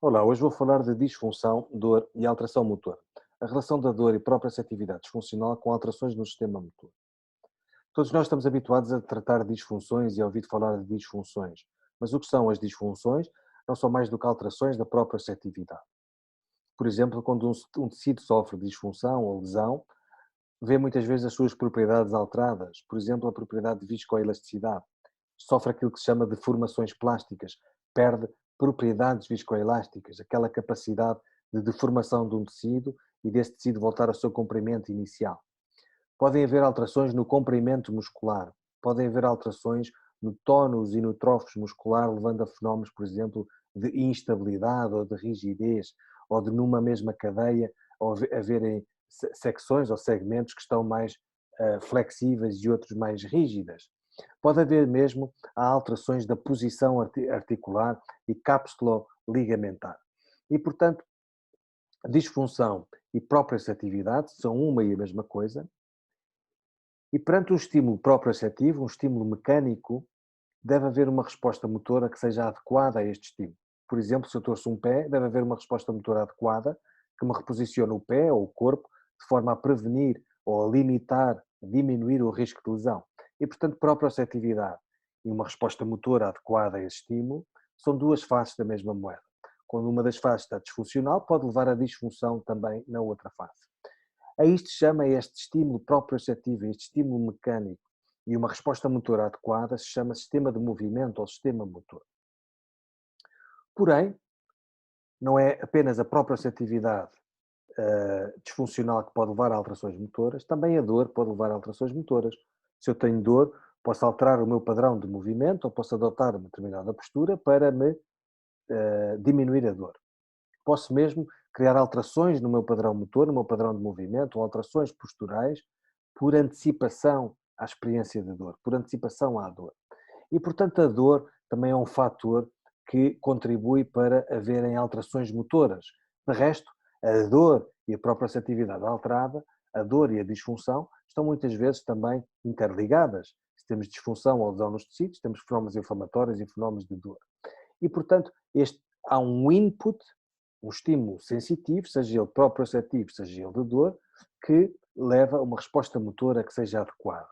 Olá, hoje vou falar de disfunção, dor e alteração motora. A relação da dor e própria atividade disfuncional com alterações no sistema motor. Todos nós estamos habituados a tratar disfunções e a ouvir falar de disfunções, mas o que são as disfunções não são mais do que alterações da própria atividade. Por exemplo, quando um tecido sofre disfunção ou lesão, vê muitas vezes as suas propriedades alteradas, por exemplo, a propriedade de viscoelasticidade. Sofre aquilo que se chama de deformações plásticas, perde propriedades viscoelásticas, aquela capacidade de deformação de um tecido e desse tecido voltar ao seu comprimento inicial. Podem haver alterações no comprimento muscular, podem haver alterações no tónus e no trófus muscular, levando a fenómenos, por exemplo, de instabilidade ou de rigidez, ou de numa mesma cadeia haverem secções ou segmentos que estão mais flexíveis e outros mais rígidas. Pode haver mesmo alterações da posição articular e cápsula ligamentar. E, portanto, disfunção e própria atividade são uma e a mesma coisa, e perante um estímulo proprioceptivo, um estímulo mecânico, deve haver uma resposta motora que seja adequada a este estímulo. Por exemplo, se eu torço um pé, deve haver uma resposta motora adequada que me reposicione o pé ou o corpo de forma a prevenir ou a limitar, a diminuir o risco de lesão. E, portanto, proprioceptividade e uma resposta motora adequada a esse estímulo são duas faces da mesma moeda. Quando uma das faces está disfuncional, pode levar a disfunção também na outra face. A isto chama este estímulo proprioceptivo, este estímulo mecânico e uma resposta motora adequada se chama sistema de movimento ou sistema motor. Porém, não é apenas a proprioceptividade disfuncional que pode levar a alterações motoras, também a dor pode levar a alterações motoras. Se eu tenho dor, posso alterar o meu padrão de movimento ou posso adotar uma determinada postura para me diminuir a dor. Posso mesmo criar alterações no meu padrão motor, no meu padrão de movimento, ou alterações posturais, por antecipação à experiência de dor, por antecipação à dor. E, portanto, a dor também é um fator que contribui para haverem alterações motoras. De resto, a dor e a própria atividade alterada, a dor e a disfunção, estão muitas vezes também interligadas. Se temos disfunção ou lesão nos tecidos, temos fenómenos inflamatórios e fenómenos de dor. E, portanto, há um input, um estímulo sensitivo, seja ele proprioceptivo, seja ele de dor, que leva a uma resposta motora que seja adequada.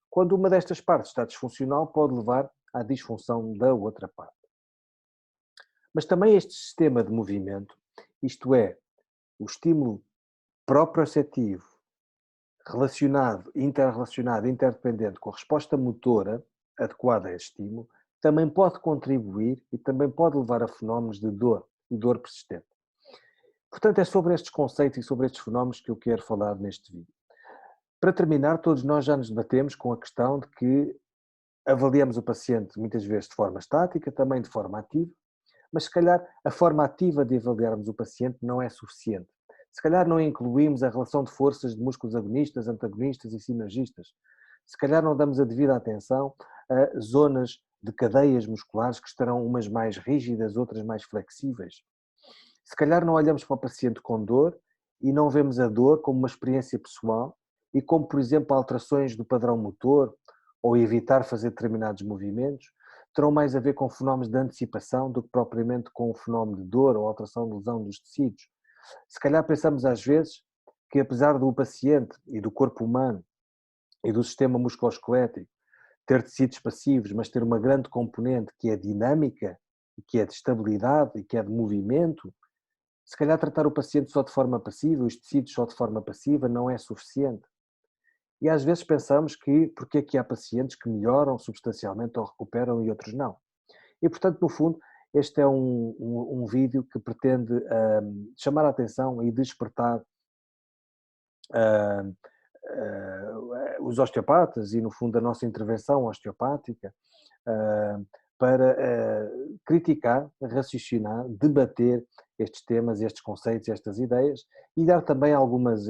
Quando uma destas partes está disfuncional, pode levar à disfunção da outra parte. Mas também este sistema de movimento, isto é, o estímulo proprioceptivo relacionado, interrelacionado, interdependente com a resposta motora adequada a esse estímulo, também pode contribuir e também pode levar a fenómenos de dor e dor persistente. Portanto, é sobre estes conceitos e sobre estes fenómenos que eu quero falar neste vídeo. Para terminar, todos nós já nos debatemos com a questão de que avaliamos o paciente muitas vezes de forma estática, também de forma ativa, mas se calhar a forma ativa de avaliarmos o paciente não é suficiente. Se calhar não incluímos a relação de forças de músculos agonistas, antagonistas e sinergistas. Se calhar não damos a devida atenção a zonas de cadeias musculares que estarão umas mais rígidas, outras mais flexíveis. Se calhar não olhamos para o paciente com dor e não vemos a dor como uma experiência pessoal e como, por exemplo, alterações do padrão motor ou evitar fazer determinados movimentos, terão mais a ver com fenómenos de antecipação do que propriamente com o fenómeno de dor ou alteração de lesão dos tecidos. Se calhar pensamos às vezes que apesar do paciente e do corpo humano e do sistema musculoesquelético ter tecidos passivos, mas ter uma grande componente que é dinâmica, que é de estabilidade e que é de movimento, se calhar tratar o paciente só de forma passiva, os tecidos só de forma passiva, não é suficiente. E às vezes pensamos que porque é que há pacientes que melhoram substancialmente ou recuperam e outros não. E portanto, no fundo, este é um vídeo que pretende chamar a atenção e despertar uh, os osteopatas e no fundo a nossa intervenção osteopática para criticar, raciocinar, debater estes temas, estes conceitos, estas ideias e dar também algumas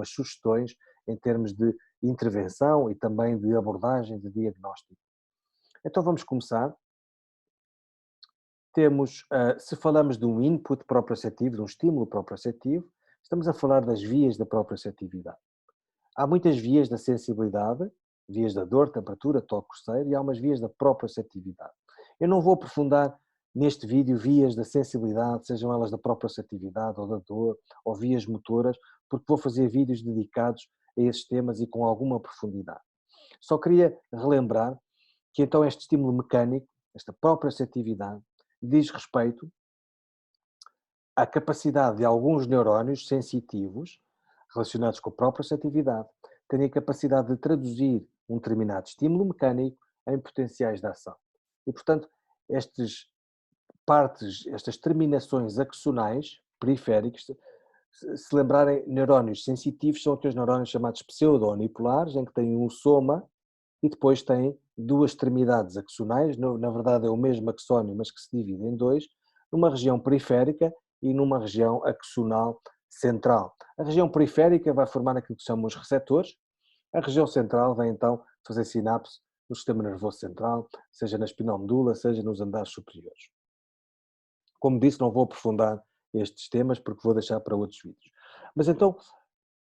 sugestões em termos de intervenção e também de abordagem, de diagnóstico. Então vamos começar. Temos, se falamos de um input proprioceptivo, de um estímulo proprioceptivo, estamos a falar das vias da proprioceptividade. Há muitas vias da sensibilidade, vias da dor, temperatura, toque, coceira, e há umas vias da proprioceptividade. Eu não vou aprofundar neste vídeo vias da sensibilidade, sejam elas da proprioceptividade ou da dor, ou vias motoras, porque vou fazer vídeos dedicados a esses temas e com alguma profundidade. Só queria relembrar que então este estímulo mecânico, esta proprioceptividade, diz respeito à capacidade de alguns neurónios sensitivos, relacionados com a proprioceptividade, terem a capacidade de traduzir um determinado estímulo mecânico em potenciais de ação. E, portanto, estas terminações axonais periféricas, se lembrarem, neurónios sensitivos são aqueles neurónios chamados pseudo-unipolares, em que têm um soma e depois têm duas extremidades axonais, na verdade é o mesmo axónio, mas que se divide em dois, numa região periférica e numa região axonal central. A região periférica vai formar aquilo que se chamam os receptores, a região central vai então fazer sinapse no sistema nervoso central, seja na espinal medula, seja nos andares superiores. Como disse, não vou aprofundar estes temas porque vou deixar para outros vídeos. Mas então,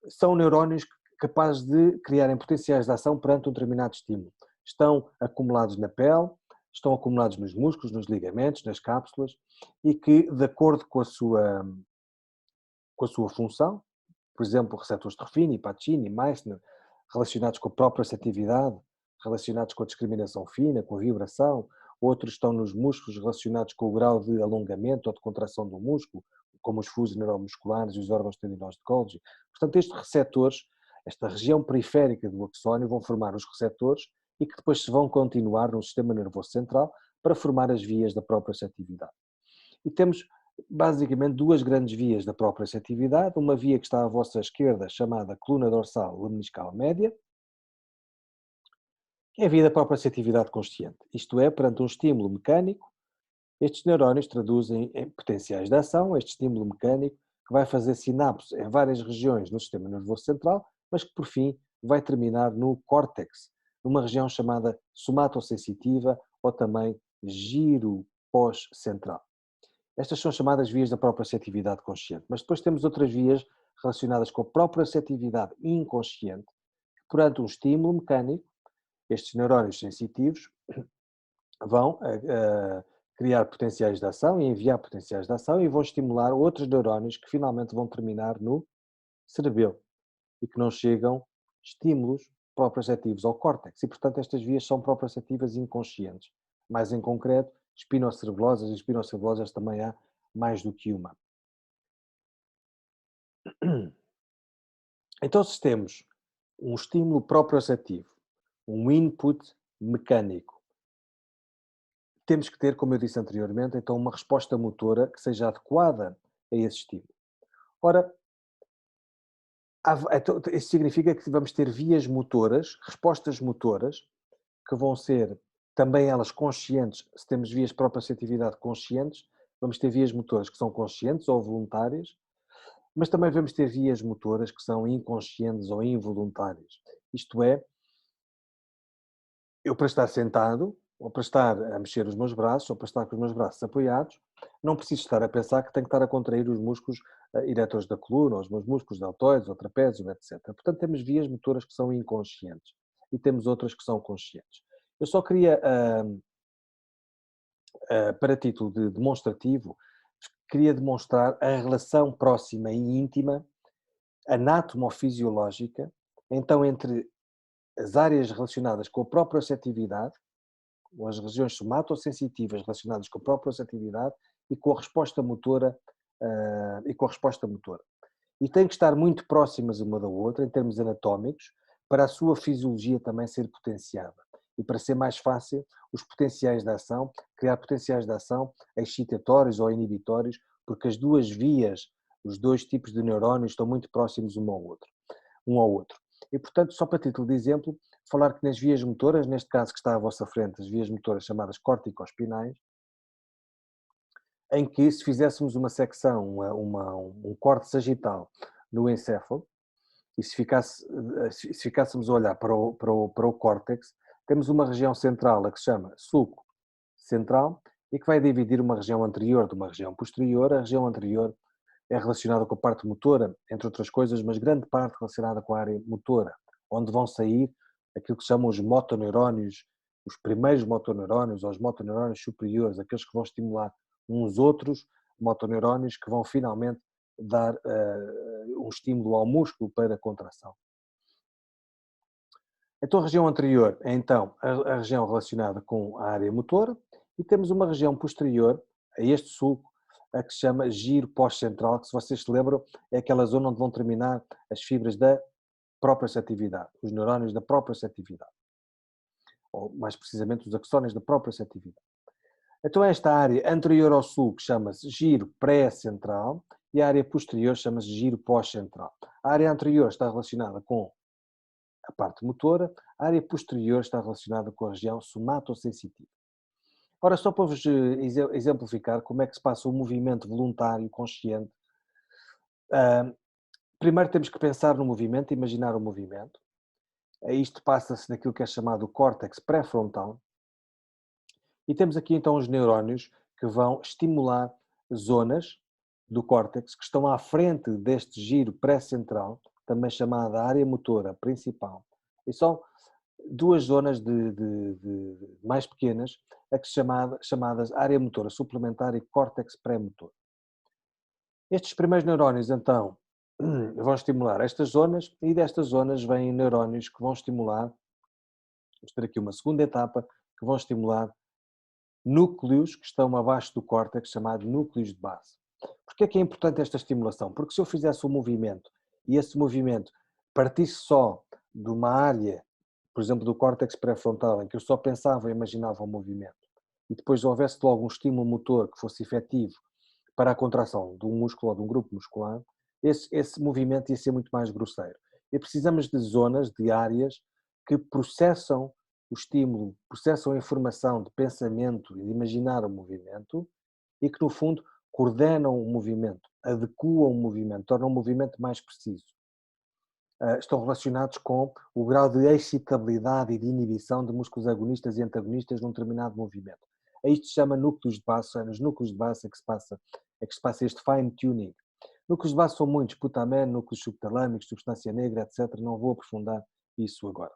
são neurónios capazes de criarem potenciais de ação perante um determinado estímulo. Estão acumulados na pele, estão acumulados nos músculos, nos ligamentos, nas cápsulas, e que, de acordo com a sua função, por exemplo, receptores de Ruffini, Pacini, Meissner, relacionados com a proprioceptividade, relacionados com a discriminação fina, com a vibração, outros estão nos músculos relacionados com o grau de alongamento ou de contração do músculo, como os fusos neuromusculares e os órgãos tendinosos de Golgi. Portanto, estes receptores, esta região periférica do axónio, vão formar os receptores e que depois se vão continuar no sistema nervoso central para formar as vias da proprioceptividade. E temos basicamente duas grandes vias da proprioceptividade, uma via que está à vossa esquerda, chamada coluna dorsal lemniscal média, que é a via da proprioceptividade consciente. Isto é, perante um estímulo mecânico, estes neurónios traduzem em potenciais de ação este estímulo mecânico que vai fazer sinapse em várias regiões no sistema nervoso central, mas que por fim vai terminar no córtex, numa região chamada somatosensitiva ou também giro pós-central. Estas são chamadas vias da proprioceptividade consciente, mas depois temos outras vias relacionadas com a proprioceptividade inconsciente, que perante um estímulo mecânico, estes neurónios sensitivos vão criar potenciais de ação e enviar potenciais de ação e vão estimular outros neurónios que finalmente vão terminar no cerebelo e que não chegam estímulos proprioceptivos ao córtex. E, portanto, estas vias são proprioceptivas inconscientes. Mais em concreto, espinocerebelosas, e espinocerebelosas também há mais do que uma. Então, se temos um estímulo proprioceptivo, um input mecânico, temos que ter, como eu disse anteriormente, então uma resposta motora que seja adequada a esse estímulo. Ora, então, isso significa que vamos ter vias motoras, respostas motoras, que vão ser também elas conscientes. Se temos vias de proprioceptividade conscientes, vamos ter vias motoras que são conscientes ou voluntárias, mas também vamos ter vias motoras que são inconscientes ou involuntárias. Isto é, eu para estar sentado, ou para estar a mexer os meus braços, ou para estar com os meus braços apoiados, não preciso estar a pensar que tenho que estar a contrair os músculos eretores da coluna, ou os meus músculos deltoides, ou trapézio, etc. Portanto, temos vias motoras que são inconscientes e temos outras que são conscientes. Eu só queria, para título de demonstrativo, queria demonstrar a relação próxima e íntima, anatomofisiológica, então entre as áreas relacionadas com a proprioceptividade, ou as regiões somatosensitivas relacionadas com a proprioceptividade e com a resposta motora, e têm que estar muito próximas uma da outra em termos anatómicos para a sua fisiologia também ser potenciada e para ser mais fácil os potenciais de ação, criar potenciais de ação excitatórios ou inibitórios, porque as duas vias, os dois tipos de neurónios estão muito próximos um ao outro. E, portanto, só para título de exemplo, falar que nas vias motoras, neste caso que está à vossa frente, as vias motoras chamadas corticoespinais, em que se fizéssemos uma secção, um corte sagital no encéfalo, e se ficássemos a olhar para o córtex, temos uma região central, a que se chama sulco central, e que vai dividir uma região anterior de uma região posterior. A região anterior é relacionada com a parte motora, entre outras coisas, mas grande parte relacionada com a área motora, onde vão sair aquilo que se chamam os motoneurónios, os primeiros motoneurónios ou os motoneurónios superiores, aqueles que vão estimular uns outros motoneurónios que vão finalmente dar um estímulo ao músculo para a contração. Então, a região anterior é então a região relacionada com a área motora e temos uma região posterior a este sulco, a que se chama giro pós-central, que, se vocês se lembram, é aquela zona onde vão terminar as fibras da própria setividade, os neurónios da própria setividade, ou mais precisamente os axónios da própria setividade. Então, esta área anterior ao sulco chama-se giro pré-central e a área posterior chama-se giro pós-central. A área anterior está relacionada com a parte motora, a área posterior está relacionada com a região somatosensitiva. Ora, só para vos exemplificar como é que se passa o movimento voluntário consciente, primeiro temos que pensar no movimento, imaginar o movimento. Isto passa-se naquilo que é chamado o córtex pré-frontal. E temos aqui então os neurónios que vão estimular zonas do córtex que estão à frente deste giro pré-central, também chamada área motora principal. E são duas zonas mais pequenas, a que chamadas área motora suplementar e córtex pré-motor. Estes primeiros neurónios, então, vão estimular estas zonas e destas zonas vêm neurónios que vão estimular, vamos ter aqui uma segunda etapa, que vão estimular núcleos que estão abaixo do córtex, chamados núcleos de base. Porquê é que é importante esta estimulação? Porque se eu fizesse um movimento e esse movimento partisse só de uma área, por exemplo, do córtex pré-frontal, em que eu só pensava e imaginava o movimento, e depois houvesse logo um estímulo motor que fosse efetivo para a contração de um músculo ou de um grupo muscular, esse movimento ia ser muito mais grosseiro. E precisamos de zonas, de áreas, que processam o estímulo, processam a informação de pensamento e de imaginar o movimento e que, no fundo, coordenam o movimento, adequam o movimento, tornam o movimento mais preciso. Estão relacionados com o grau de excitabilidade e de inibição de músculos agonistas e antagonistas num determinado movimento. Isto se chama núcleos de base, nos núcleos de base é que se passa este fine-tuning. Núcleos de base são muitos, putamen, núcleos subtalâmicos, substância negra, etc. Não vou aprofundar isso agora.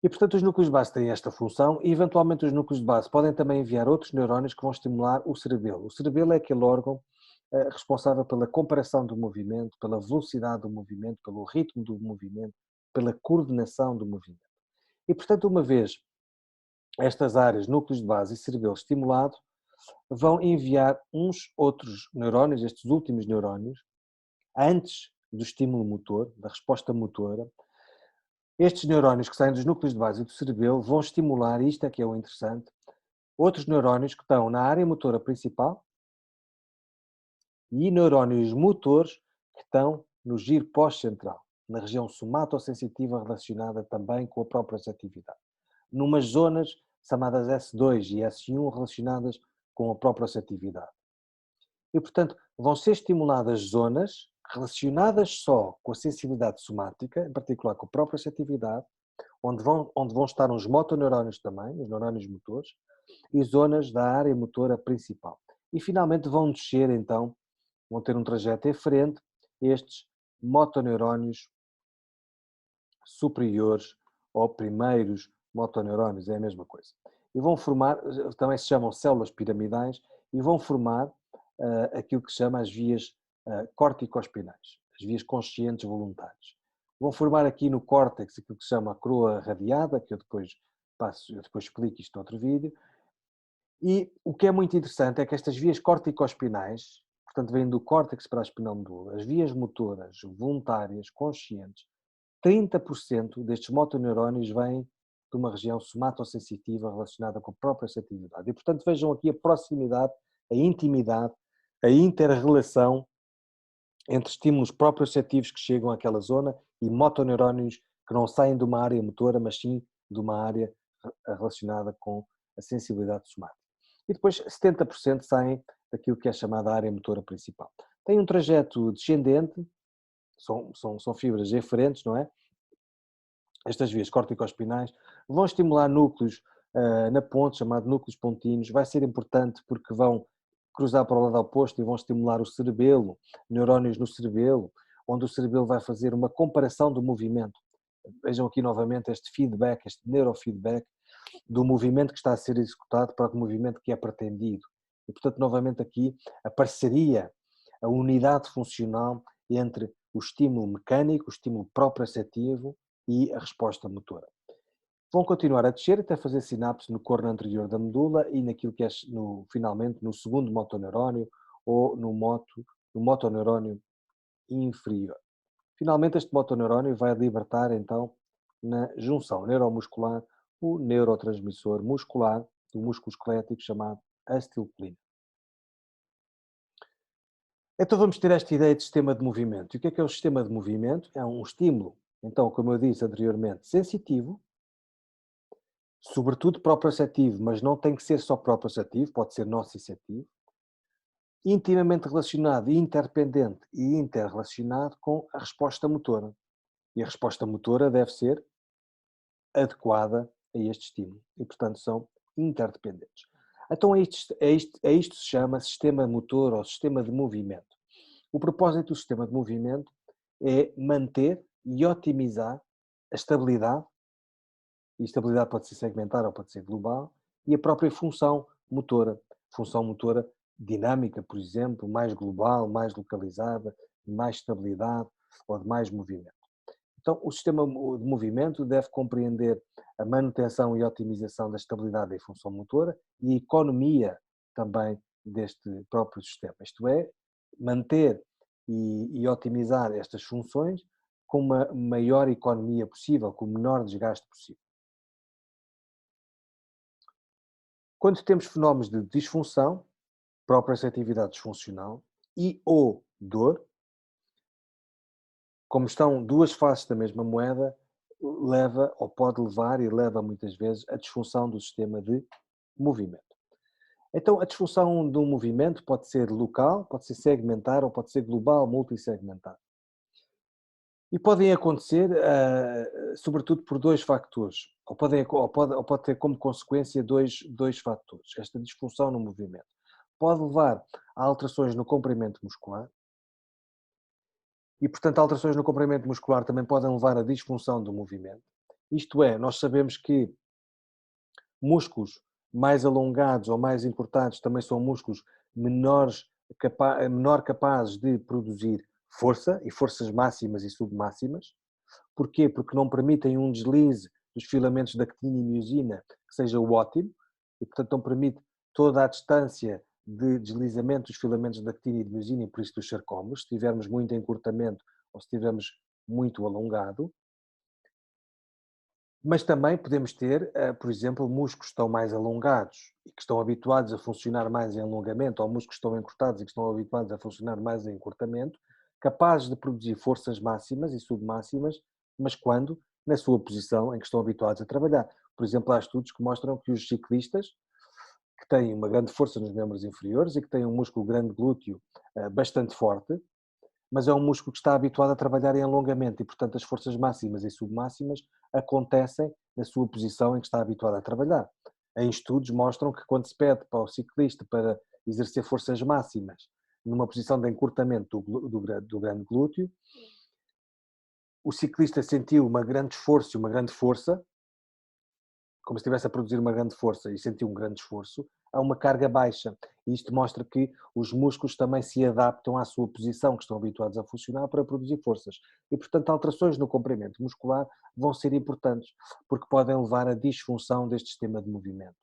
E, portanto, os núcleos de base têm esta função e, eventualmente, os núcleos de base podem também enviar outros neurónios que vão estimular o cerebelo. O cerebelo é aquele órgão responsável pela comparação do movimento, pela velocidade do movimento, pelo ritmo do movimento, pela coordenação do movimento. E, portanto, uma vez estas áreas, núcleos de base e cerebelo estimulado, vão enviar uns outros neurónios, estes últimos neurónios, antes do estímulo motor, da resposta motora. Estes neurónios que saem dos núcleos de base e do cerebelo vão estimular, isto é que é o interessante, outros neurónios que estão na área motora principal e neurónios motores que estão no giro pós-central, na região somatosensitiva relacionada também com a própria atividade. Numas zonas chamadas S2 e S1 relacionadas com a própria atividade. E, portanto, vão ser estimuladas zonas relacionadas só com a sensibilidade somática, em particular com a própria atividade, onde vão estar os motoneurónios também, os neurónios motores, e zonas da área motora principal. E, finalmente, vão descer, então, vão ter um trajeto eferente estes motoneurónios superiores ou primeiros motoneurónios, é a mesma coisa. E vão formar, também se chamam células piramidais, e vão formar aquilo que se chama as vias corticospinais, as vias conscientes voluntárias. Vão formar aqui no córtex aquilo que se chama a coroa radiada, que eu depois explico isto noutro vídeo. E o que é muito interessante é que estas vias corticospinais, portanto vêm do córtex para a espinal medula, as vias motoras voluntárias, conscientes, 30% destes motoneurónios vêm de uma região somatosensitiva relacionada com a própria sensitividade. E, portanto, vejam aqui a proximidade, a intimidade, a inter-relação entre estímulos proprioceptivos que chegam àquela zona e motoneurónios que não saem de uma área motora, mas sim de uma área relacionada com a sensibilidade somática. E depois 70% saem daquilo que é chamada área motora principal. Tem um trajeto descendente, são fibras eferentes, não é? Estas vias corticospinais vão estimular núcleos na ponte, chamado núcleos pontinos. Vai ser importante porque vão cruzar para o lado oposto e vão estimular o cerebelo, neurónios no cerebelo, onde o cerebelo vai fazer uma comparação do movimento. Vejam aqui novamente este feedback, este neurofeedback do movimento que está a ser executado para o movimento que é pretendido. E, portanto, novamente aqui, a parceria, a unidade funcional entre o estímulo mecânico, o estímulo proprioceptivo e a resposta motora. Vão continuar a descer até fazer sinapse no corno anterior da medula e naquilo que é, finalmente, no segundo motoneurónio ou no motoneurónio inferior. Finalmente, este motoneurónio vai libertar, então, na junção neuromuscular, o neurotransmissor muscular do músculo esquelético chamado acetilcolina. Então vamos ter esta ideia de sistema de movimento. E o que é o sistema de movimento? É um estímulo, então, como eu disse anteriormente, sensitivo, sobretudo proprioceptivo, mas não tem que ser só proprioceptivo, pode ser nociceptivo, intimamente relacionado e interdependente e interrelacionado com a resposta motora. E a resposta motora deve ser adequada a este estímulo e, portanto, são interdependentes. Então, isto se chama sistema motor ou sistema de movimento. O propósito do sistema de movimento é manter e otimizar a estabilidade, e a estabilidade pode ser segmentar ou pode ser global, e a própria função motora dinâmica, por exemplo, mais global, mais localizada, mais estabilidade ou de mais movimento. Então, o sistema de movimento deve compreender a manutenção e otimização da estabilidade da função motora e a economia também deste próprio sistema, isto é, manter e otimizar estas funções com uma maior economia possível, com o menor desgaste possível. Quando temos fenómenos de disfunção, proprioceptividade disfuncional e ou dor, como estão duas faces da mesma moeda, leva ou pode levar e leva muitas vezes à disfunção do sistema de movimento. Então, a disfunção do movimento pode ser local, pode ser segmentar ou pode ser global, multissegmentar. E podem acontecer, sobretudo, por dois fatores, ou pode ter como consequência dois fatores, esta disfunção no movimento. Pode levar a alterações no comprimento muscular, e, portanto, alterações no comprimento muscular também podem levar à disfunção do movimento. Isto é, nós sabemos que músculos mais alongados ou mais encurtados também são músculos menor capazes de produzir força, e forças máximas e submáximas. Porquê? Porque não permitem um deslize dos filamentos da actina e miosina que seja o ótimo, e, portanto, não permite toda a distância de deslizamento dos filamentos da actina e de miosina, e por isso dos sarcómeros, se tivermos muito encurtamento ou se tivermos muito alongado. Mas também podemos ter, por exemplo, músculos que estão mais alongados e que estão habituados a funcionar mais em alongamento, ou músculos que estão encurtados e que estão habituados a funcionar mais em encurtamento, capazes de produzir forças máximas e submáximas, mas quando? Na sua posição em que estão habituados a trabalhar. Por exemplo, há estudos que mostram que os ciclistas, que têm uma grande força nos membros inferiores e que têm um músculo grande glúteo bastante forte, mas é um músculo que está habituado a trabalhar em alongamento e, portanto, as forças máximas e submáximas acontecem na sua posição em que está habituado a trabalhar. Em estudos mostram que quando se pede para o ciclista para exercer forças máximas numa posição de encurtamento do grande glúteo, o ciclista sentiu um grande esforço e uma grande força, como se estivesse a produzir uma grande força e sentiu um grande esforço, a uma carga baixa. E isto mostra que os músculos também se adaptam à sua posição, que estão habituados a funcionar para produzir forças. E, portanto, alterações no comprimento muscular vão ser importantes, porque podem levar à disfunção deste sistema de movimento.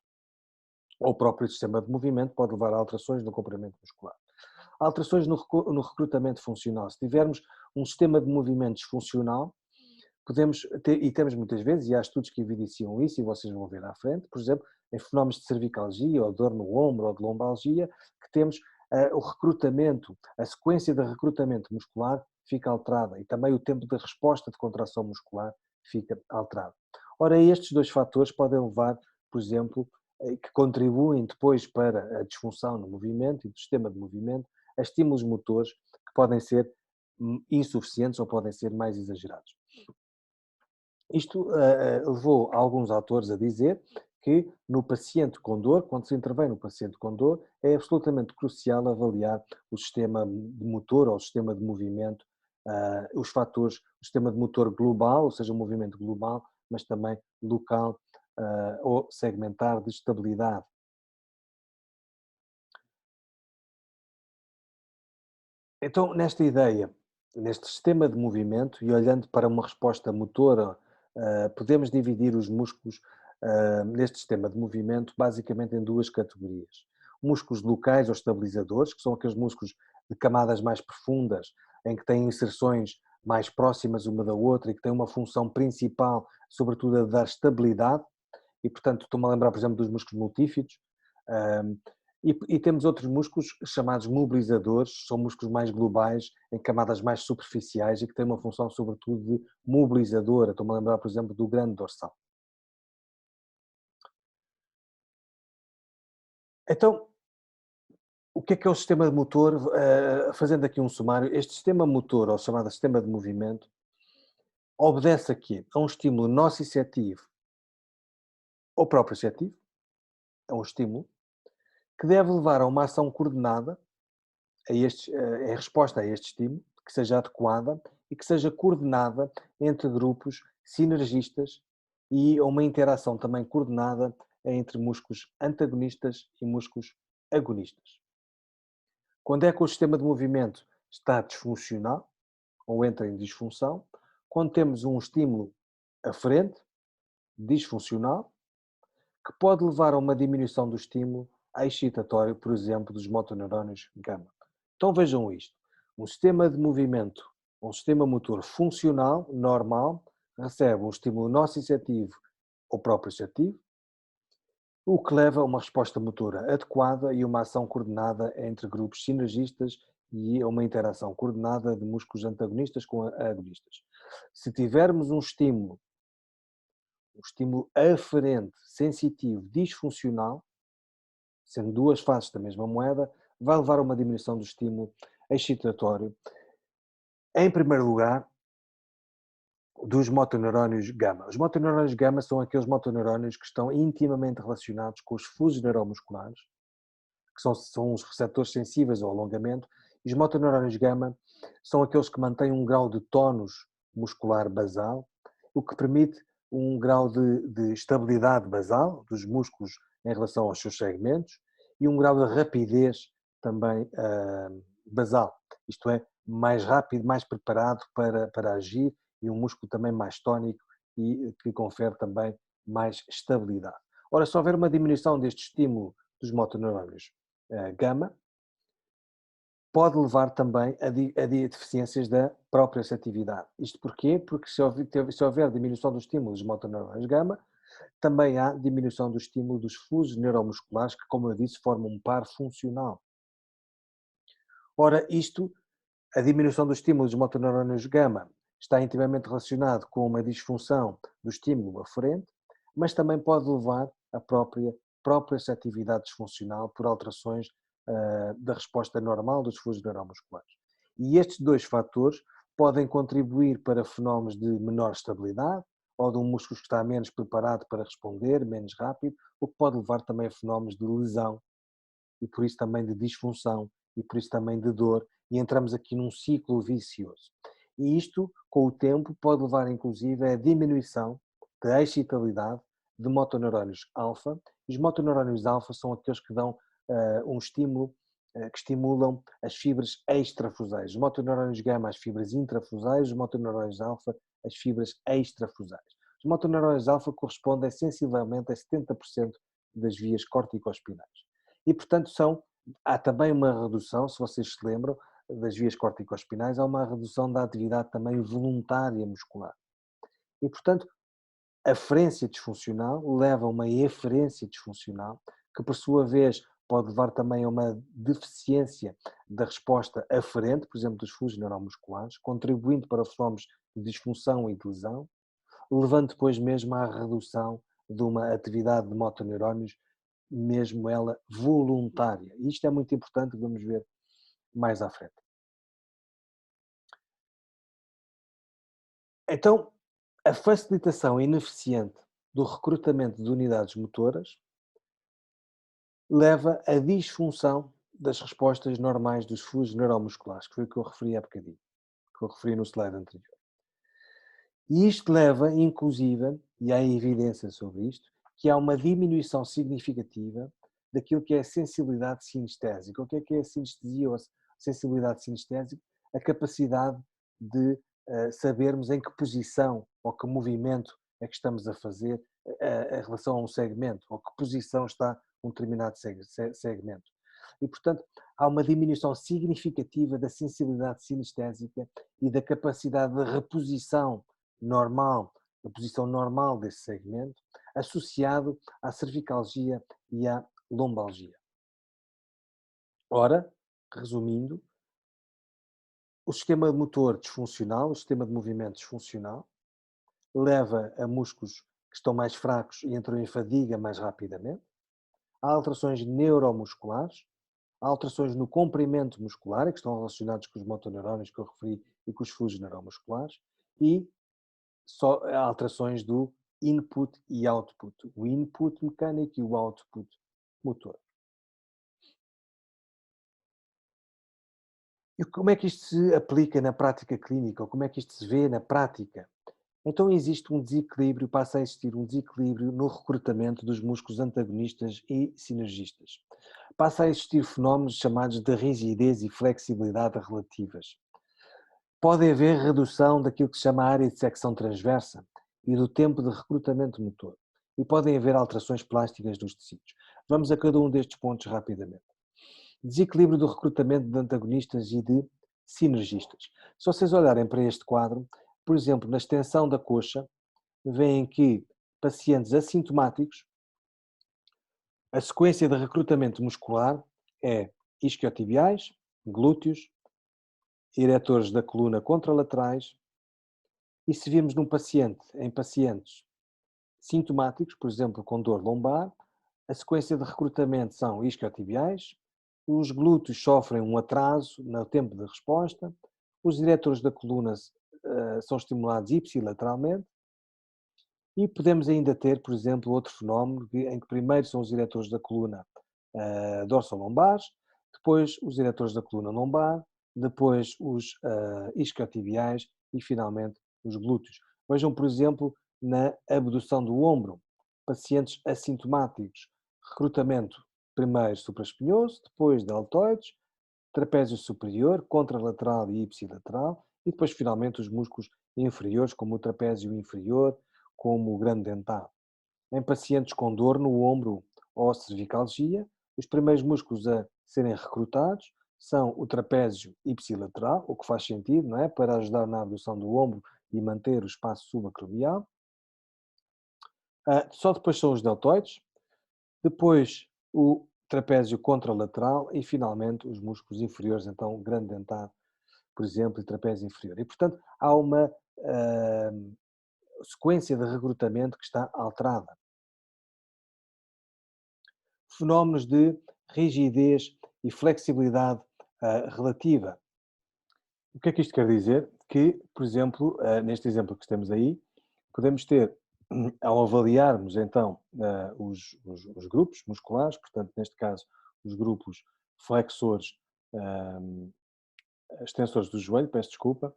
Ou o próprio sistema de movimento pode levar a alterações no comprimento muscular. Alterações no recrutamento funcional. Se tivermos um sistema de movimento disfuncional, podemos ter, e temos muitas vezes, e há estudos que evidenciam isso, e vocês vão ver à frente, por exemplo, em fenómenos de cervicalgia, ou dor no ombro, ou de lombalgia, que temos o recrutamento, a sequência de recrutamento muscular fica alterada, e também o tempo de resposta de contração muscular fica alterado. Ora, estes dois fatores podem levar, por exemplo, que contribuem depois para a disfunção no movimento e do sistema de movimento, a estímulos motores que podem ser insuficientes ou podem ser mais exagerados. Isto levou alguns autores a dizer que no paciente com dor, quando se intervém no paciente com dor, é absolutamente crucial avaliar o sistema de motor ou o sistema de movimento, os fatores, o sistema de motor global, ou seja, o movimento global, mas também local ou segmentar de estabilidade. Então, nesta ideia, neste sistema de movimento e olhando para uma resposta motora, podemos dividir os músculos, neste sistema de movimento, basicamente em duas categorias. Músculos locais ou estabilizadores, que são aqueles músculos de camadas mais profundas, em que têm inserções mais próximas uma da outra e que têm uma função principal, sobretudo a dar estabilidade, e portanto estou-me a lembrar, por exemplo, dos músculos multífidos. E temos outros músculos chamados mobilizadores, são músculos mais globais, em camadas mais superficiais e que têm uma função sobretudo de mobilizadora. Estou-me a lembrar, por exemplo, do grande dorsal. Então, o que é o sistema motor? Fazendo aqui um sumário, este sistema motor, ou chamado sistema de movimento, obedece aqui a um estímulo nociceptivo ou proprioceptivo, é um estímulo, que deve levar a uma ação coordenada em resposta a este estímulo, que seja adequada e que seja coordenada entre grupos sinergistas e a uma interação também coordenada entre músculos antagonistas e músculos agonistas. Quando é que o sistema de movimento está disfuncional ou entra em disfunção? Quando temos um estímulo aferente, disfuncional, que pode levar a uma diminuição do estímulo excitatório, por exemplo, dos motoneurónios gama. Então vejam isto. Um sistema de movimento, um sistema motor funcional, normal, recebe um estímulo nociceptivo ou proprioceptivo, o que leva a uma resposta motora adequada e uma ação coordenada entre grupos sinergistas e a uma interação coordenada de músculos antagonistas com agonistas. Se tivermos um estímulo aferente, sensitivo, disfuncional, sendo duas faces da mesma moeda, vai levar a uma diminuição do estímulo excitatório. Em primeiro lugar, dos motoneurónios gama. Os motoneurónios gama são aqueles motoneurónios que estão intimamente relacionados com os fusos neuromusculares, que são os receptores sensíveis ao alongamento, e os motoneurónios gama são aqueles que mantêm um grau de tónus muscular basal, o que permite um grau de estabilidade basal dos músculos em relação aos seus segmentos e um grau de rapidez também basal, isto é, mais rápido, mais preparado para agir e um músculo também mais tónico e que confere também mais estabilidade. Ora, se houver uma diminuição deste estímulo dos motoneurónios gama, pode levar também a deficiências da própria receptividade. Isto porquê? Porque se houver diminuição dos estímulos dos motoneurónios gama, também há diminuição do estímulo dos fusos neuromusculares que, como eu disse, formam um par funcional. Ora, a diminuição do estímulo dos motoneurónios gama está intimamente relacionado com uma disfunção do estímulo aferente, mas também pode levar à própria atividade disfuncional por alterações da resposta normal dos fusos neuromusculares. E estes dois fatores podem contribuir para fenómenos de menor estabilidade ou de um músculo que está menos preparado para responder, menos rápido, o que pode levar também a fenómenos de lesão e por isso também de disfunção e por isso também de dor, e entramos aqui num ciclo vicioso. E isto, com o tempo, pode levar inclusive a diminuição da excitabilidade de motoneurónios alfa, e os motoneurónios alfa são aqueles que dão um estímulo, que estimulam as fibras extrafusais. Os motoneurónios gama, as fibras intrafusais, os motoneurónios alfa, as fibras extrafusais. Os motoneurónios alfa correspondem sensivelmente a 70% das vias corticospinais. E, portanto, há também uma redução, se vocês se lembram, das vias corticospinais, há uma redução da atividade também voluntária muscular. E, portanto, a aferência disfuncional leva a uma eferência disfuncional, que por sua vez pode levar também a uma deficiência da resposta aferente, por exemplo, dos fusos neuromusculares, contribuindo para fenómenos de disfunção e de lesão, levando depois mesmo à redução de uma atividade de motoneurónios, mesmo ela voluntária. E isto é muito importante, vamos ver mais à frente. Então, a facilitação ineficiente do recrutamento de unidades motoras leva à disfunção das respostas normais dos fusos neuromusculares, que foi o que eu referi há bocadinho, que eu referi no slide anterior. E isto leva, inclusive, e há evidência sobre isto, que há uma diminuição significativa daquilo que é a sensibilidade sinestésica. O que é a sinestesia ou a sensibilidade sinestésica? A capacidade de sabermos em que posição ou que movimento é que estamos a fazer em relação a um segmento, ou que posição está um determinado segmento. E, portanto, há uma diminuição significativa da sensibilidade sinestésica e da capacidade de reposição normal, a posição normal desse segmento, associado à cervicalgia e à lombalgia. Ora, resumindo, o sistema motor disfuncional, o sistema de movimento disfuncional, leva a músculos que estão mais fracos e entram em fadiga mais rapidamente. Há alterações neuromusculares, há alterações no comprimento muscular, que estão relacionados com os motoneurónios que eu referi e com os fluidos neuromusculares, e só há alterações do input e output, o input mecânico e o output motor. E como é que isto se aplica na prática clínica, ou como é que isto se vê na prática? Então existe um desequilíbrio, passa a existir um desequilíbrio no recrutamento dos músculos antagonistas e sinergistas. Passa a existir fenómenos chamados de rigidez e flexibilidade relativas. Pode haver redução daquilo que se chama área de secção transversa e do tempo de recrutamento motor. E podem haver alterações plásticas dos tecidos. Vamos a cada um destes pontos rapidamente. Desequilíbrio do recrutamento de antagonistas e de sinergistas. Se vocês olharem para este quadro, por exemplo, na extensão da coxa, veem que pacientes assintomáticos, a sequência de recrutamento muscular é isquiotibiais, glúteos, eretores da coluna contralaterais, e se virmos em pacientes sintomáticos, por exemplo, com dor lombar, a sequência de recrutamento são isquiotibiais, os glúteos sofrem um atraso no tempo de resposta, os eretores da coluna são estimulados ipsilateralmente, e podemos ainda ter, por exemplo, outro fenómeno em que primeiro são os eretores da coluna dorsolombares, depois os eretores da coluna lombar, depois os isquiotibiais e finalmente os glúteos. Vejam, por exemplo, na abdução do ombro, pacientes assintomáticos, recrutamento primeiro supraespinhoso, depois deltoides, trapézio superior, contralateral e ipsilateral, e depois finalmente os músculos inferiores, como o trapézio inferior, como o grande dentado. Em pacientes com dor no ombro ou cervicalgia, os primeiros músculos a serem recrutados são o trapézio ipsilateral, o que faz sentido, não é? Para ajudar na abdução do ombro e manter o espaço subacromial. Só depois são os deltoides, depois o trapézio contralateral e finalmente os músculos inferiores, então o grande dentado, por exemplo, e trapézio inferior. E portanto há uma sequência de recrutamento que está alterada. Fenómenos de rigidez e flexibilidade relativa. O que é que isto quer dizer? Que, por exemplo, neste exemplo que temos aí, podemos ter, ao avaliarmos então os grupos musculares, portanto, neste caso, os grupos flexores, extensores do joelho, peço desculpa,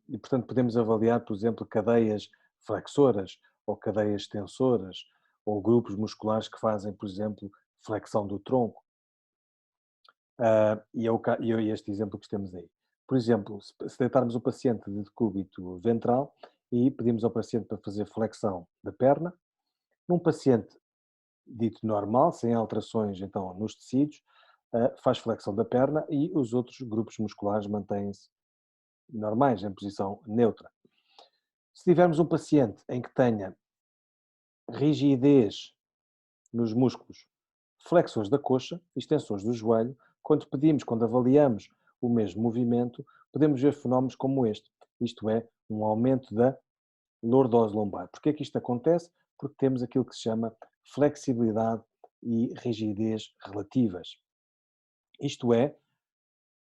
e portanto podemos avaliar, por exemplo, cadeias flexoras ou cadeias extensoras ou grupos musculares que fazem, por exemplo, flexão do tronco. E é este exemplo que temos aí. Por exemplo, se deitarmos o paciente de decúbito ventral e pedimos ao paciente para fazer flexão da perna, num paciente dito normal, sem alterações então nos tecidos, faz flexão da perna e os outros grupos musculares mantêm-se normais, em posição neutra. Se tivermos um paciente em que tenha rigidez nos músculos flexores da coxa, extensores do joelho, quando avaliamos o mesmo movimento, podemos ver fenómenos como este, isto é, um aumento da lordose lombar. Porquê é que isto acontece? Porque temos aquilo que se chama flexibilidade e rigidez relativas. Isto é,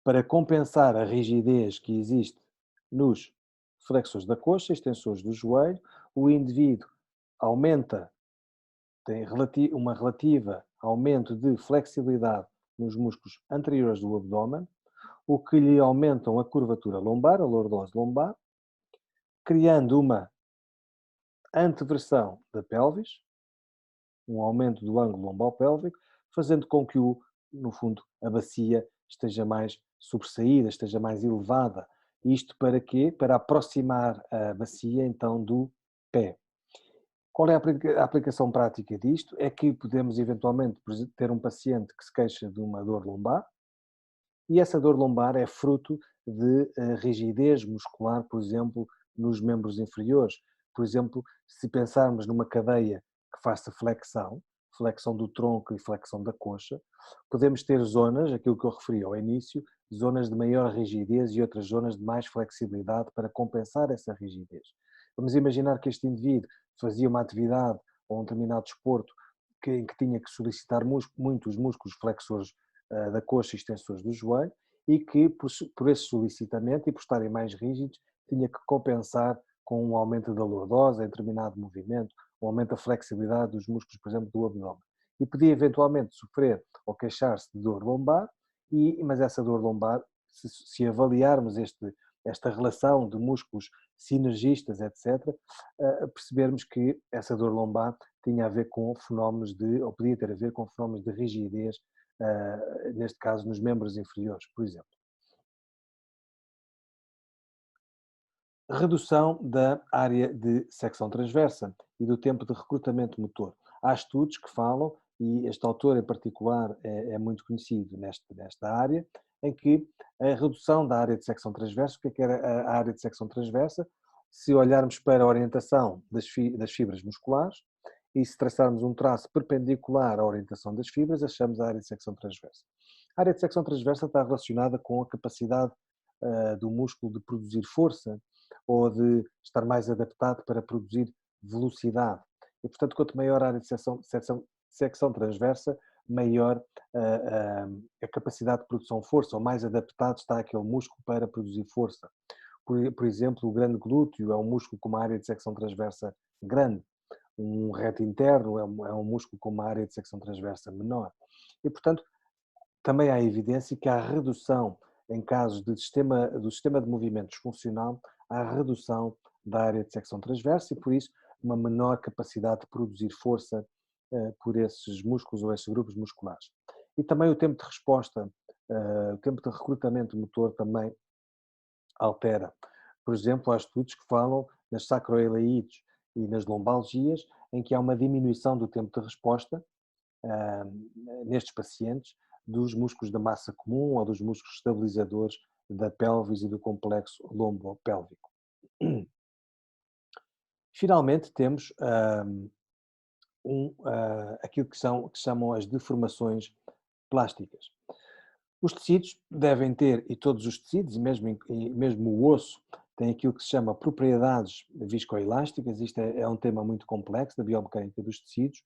para compensar a rigidez que existe nos flexores da coxa, extensores do joelho, o indivíduo tem uma relativa aumento de flexibilidade nos músculos anteriores do abdômen, o que lhe aumentam a curvatura lombar, a lordose lombar, criando uma anteversão da pelvis, um aumento do ângulo lombopélvico, fazendo com que, no fundo, a bacia esteja mais sobressaída, esteja mais elevada. Isto para quê? Para aproximar a bacia, então, do pé. Qual é a aplicação prática disto? É que podemos, eventualmente, ter um paciente que se queixa de uma dor lombar, e essa dor lombar é fruto de rigidez muscular, por exemplo, nos membros inferiores. Por exemplo, se pensarmos numa cadeia que faça flexão, flexão do tronco e flexão da coxa, podemos ter zonas, aquilo que eu referi ao início, zonas de maior rigidez e outras zonas de mais flexibilidade para compensar essa rigidez. Vamos imaginar que este indivíduo fazia uma atividade ou um determinado desporto em que tinha que solicitar muito os músculos flexores da coxa e extensores do joelho, e que por esse solicitamento e por estarem mais rígidos tinha que compensar com um aumento da lordose em determinado movimento, um aumento da flexibilidade dos músculos, por exemplo, do abdômen. E podia eventualmente sofrer ou queixar-se de dor lombar, mas essa dor lombar, se avaliarmos esta relação de músculos sinergistas, etc., percebermos que essa dor lombar tinha a ver com fenómenos ou podia ter a ver com fenómenos de rigidez, neste caso nos membros inferiores, por exemplo. Redução da área de secção transversa e do tempo de recrutamento motor. Há estudos que falam, e este autor em particular é muito conhecido nesta área, em que a redução da área de secção transversa, o que era a área de secção transversa? Se olharmos para a orientação das fibras musculares e se traçarmos um traço perpendicular à orientação das fibras, achamos a área de secção transversa. A área de secção transversa está relacionada com a capacidade do músculo de produzir força ou de estar mais adaptado para produzir velocidade. E, portanto, quanto maior a área de secção transversa, maior a capacidade de produção de força, ou mais adaptado está aquele músculo para produzir força. Por exemplo, o grande glúteo é um músculo com uma área de secção transversa grande. Um reto interno é um músculo com uma área de secção transversa menor. E, portanto, também há evidência que há redução, em casos do sistema de movimento disfuncional, há redução da área de secção transversa e, por isso, uma menor capacidade de produzir força por esses músculos ou esses grupos musculares. E também o tempo de resposta, o tempo de recrutamento motor também altera. Por exemplo, há estudos que falam nas sacroiliides e nas lombalgias, em que há uma diminuição do tempo de resposta nestes pacientes dos músculos da massa comum ou dos músculos estabilizadores da pelvis e do complexo lombopélvico. Finalmente temos aquilo que chamam as deformações plásticas. Os tecidos devem ter, e todos os tecidos, e mesmo o osso, tem aquilo que se chama propriedades viscoelásticas. Isto é um tema muito complexo da biomecânica dos tecidos,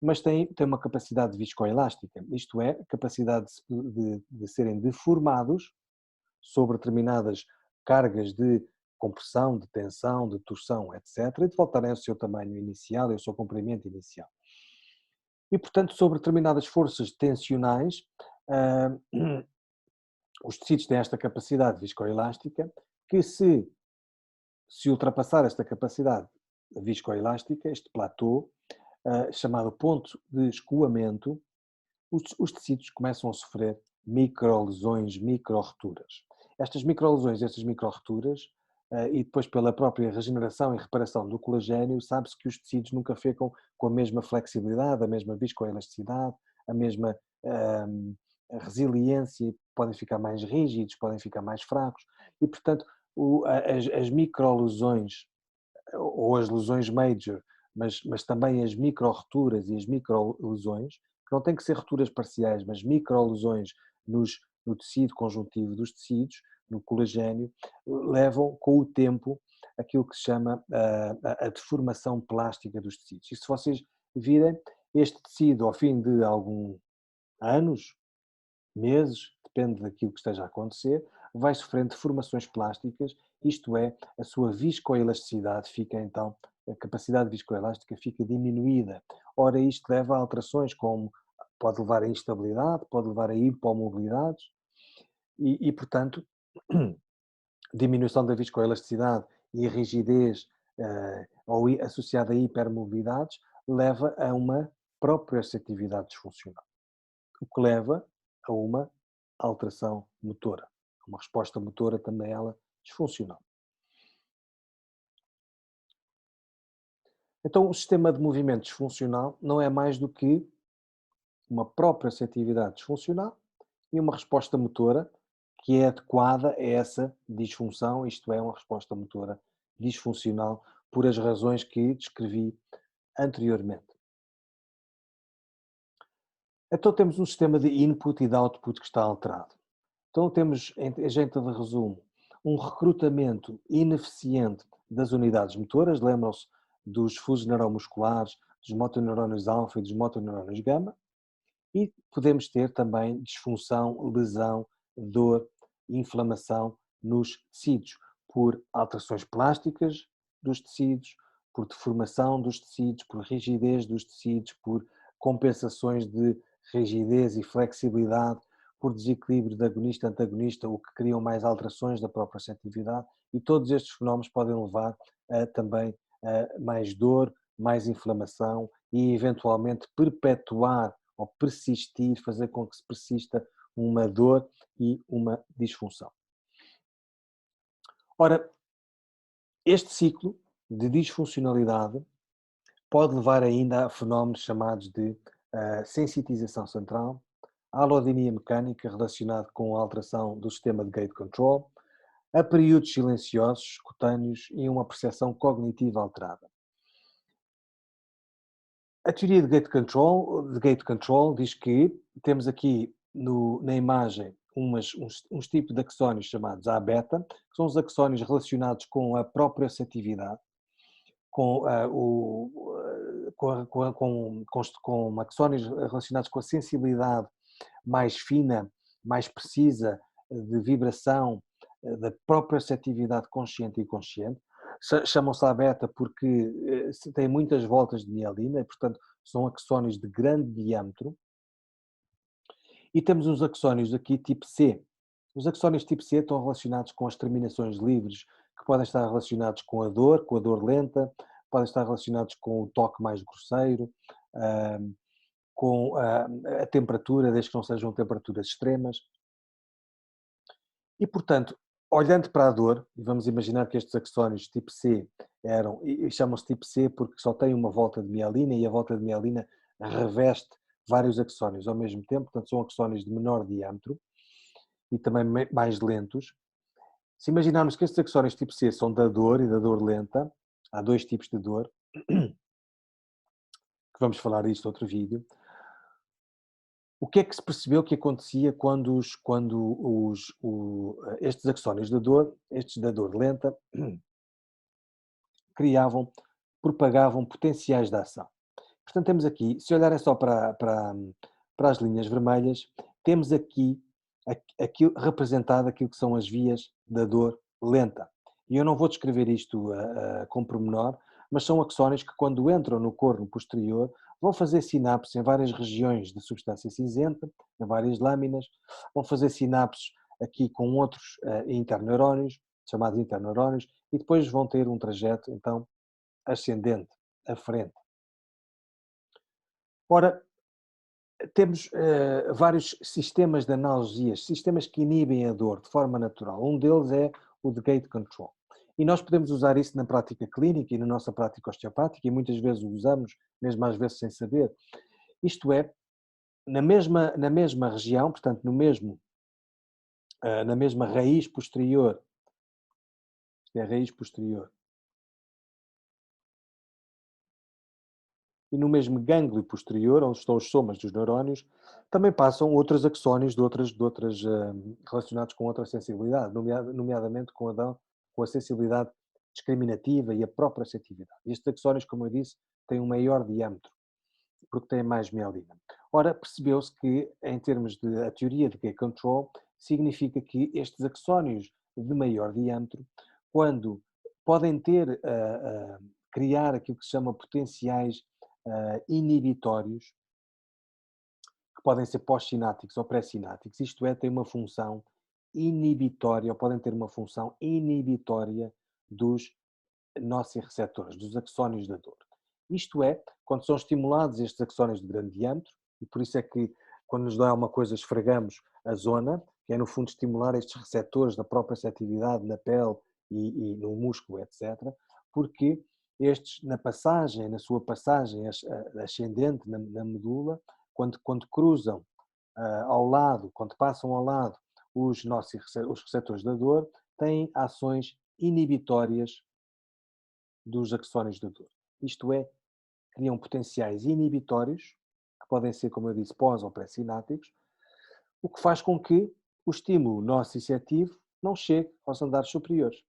mas tem uma capacidade viscoelástica, isto é, a capacidade de serem deformados sobre determinadas cargas de compressão, de tensão, de torção, etc., e de voltarem ao seu tamanho inicial e ao seu comprimento inicial. E, portanto, sobre determinadas forças tensionais, os tecidos têm esta capacidade viscoelástica que se ultrapassar esta capacidade viscoelástica, este platô, chamado ponto de escoamento, os tecidos começam a sofrer microlesões, microrroturas. Estas microlesões, estas microrroturas, e depois pela própria regeneração e reparação do colagênio, sabe-se que os tecidos nunca ficam com a mesma flexibilidade, a mesma viscoelasticidade, a mesma resiliência, podem ficar mais rígidos, podem ficar mais fracos, e portanto as microlesões, ou as lesões major, mas também as micro-roturas e as micro-lesões, que não têm que ser roturas parciais, mas micro-lesões no tecido conjuntivo dos tecidos, no colagênio, levam com o tempo aquilo que se chama a deformação plástica dos tecidos. E se vocês virem, este tecido, ao fim de alguns anos, meses, depende daquilo que esteja a acontecer, vai sofrendo deformações plásticas, isto é, a sua viscoelasticidade fica então, a capacidade viscoelástica fica diminuída. Ora, isto leva a alterações como pode levar a instabilidade, pode levar a hipomobilidades e portanto, diminuição da viscoelasticidade e rigidez ou associada a hipermobilidades leva a uma proprioceptividade disfuncional, o que leva a uma alteração motora, uma resposta motora também ela disfuncional. Então, o sistema de movimento disfuncional não é mais do que uma proprioceptividade disfuncional e uma resposta motora que é adequada a essa disfunção, isto é, uma resposta motora disfuncional por as razões que descrevi anteriormente. Então temos um sistema de input e de output que está alterado. Então temos, em jeito de resumo, um recrutamento ineficiente das unidades motoras, lembram-se dos fusos neuromusculares, dos motoneurónios alfa e dos motoneurónios gama, e podemos ter também disfunção, lesão, dor, inflamação nos tecidos, por alterações plásticas dos tecidos, por deformação dos tecidos, por rigidez dos tecidos, por compensações de rigidez e flexibilidade, por desequilíbrio de agonista-antagonista, o que criam mais alterações da própria receptividade, e todos estes fenómenos podem levar também a mais dor, mais inflamação e eventualmente perpetuar ou persistir, fazer com que se persista uma dor e uma disfunção. Ora, este ciclo de disfuncionalidade pode levar ainda a fenómenos chamados de sensitização central, alodinia mecânica relacionado com a alteração do sistema de gate control, a períodos silenciosos, cutâneos e uma percepção cognitiva alterada. A teoria de gate control diz que temos aqui na imagem uns tipos de axónios chamados A-beta, que são os axónios relacionados com a proprioceptividade, com axónios relacionados com a sensibilidade mais fina, mais precisa de vibração da proprioceptividade consciente e inconsciente. Chamam-se A-beta porque têm muitas voltas de mielina e, portanto, são axónios de grande diâmetro. E temos uns axónios aqui tipo C. Os axónios tipo C estão relacionados com as terminações livres, que podem estar relacionados com a dor lenta, podem estar relacionados com o toque mais grosseiro, com a temperatura, desde que não sejam temperaturas extremas. E, portanto, olhando para a dor, e vamos imaginar que estes axónios tipo C e chamam-se tipo C porque só têm uma volta de mielina e a volta de mielina reveste vários axónios ao mesmo tempo, portanto são axónios de menor diâmetro e também mais lentos. Se imaginarmos que estes axónios tipo C são da dor e da dor lenta, há dois tipos de dor, que vamos falar disto outro vídeo. O que é que se percebeu que acontecia quando estes axónios da dor, estes da dor lenta, propagavam potenciais de ação? Portanto, temos aqui, se olharem só para as linhas vermelhas, temos aqui representado aquilo que são as vias da dor lenta. E eu não vou descrever isto com pormenor, mas são axónios que quando entram no corno posterior vão fazer sinapses em várias regiões de substância cinzenta, em várias lâminas, vão fazer sinapses aqui com outros interneurónios, chamados interneurónios, e depois vão ter um trajeto, então, ascendente, à frente. Ora, temos vários sistemas de analgesias, sistemas que inibem a dor de forma natural. Um deles é o de gate control. E nós podemos usar isso na prática clínica e na nossa prática osteopática, e muitas vezes o usamos, mesmo às vezes sem saber. Isto é, na mesma região, portanto, na mesma raiz posterior, isto é a raiz posterior, e no mesmo gânglio posterior, onde estão os somas dos neurónios, também passam outros axónios relacionados com outra sensibilidade, nomeadamente com a sensibilidade discriminativa e a proprioceptividade. Estes axónios, como eu disse, têm um maior diâmetro, porque têm mais mielina. Ora, percebeu-se que, em termos de a teoria de gate control, significa que estes axónios de maior diâmetro, quando podem criar aquilo que se chama potenciais inibitórios, que podem ser pós-sináticos ou pré-sináticos, isto é, têm uma função inibitória, ou podem ter uma função inibitória dos nociceptores, dos axónios da dor. Isto é, quando são estimulados estes axónios de grande diâmetro, e por isso é que quando nos dói alguma coisa esfregamos a zona, que é no fundo estimular estes receptores da própria receptividade na pele e no músculo, etc. Porque estes, na sua passagem ascendente na medula, quando cruzam ao lado, quando passam ao lado os receptores da dor, têm ações inibitórias dos axónios da dor. Isto é, criam potenciais inibitórios, que podem ser, como eu disse, pós ou pré-sinápticos, o que faz com que o estímulo nociceptivo não chegue aos andares superiores.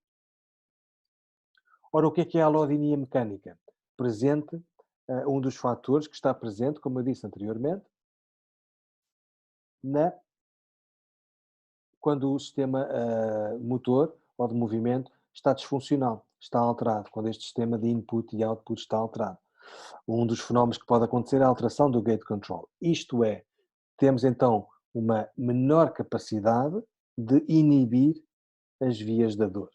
Ora, o que é a alodinia mecânica? Presente, um dos fatores que está presente, como eu disse anteriormente, quando o sistema motor ou de movimento está disfuncional, está alterado, quando este sistema de input e output está alterado. Um dos fenómenos que pode acontecer é a alteração do gate control. Isto é, temos então uma menor capacidade de inibir as vias da dor.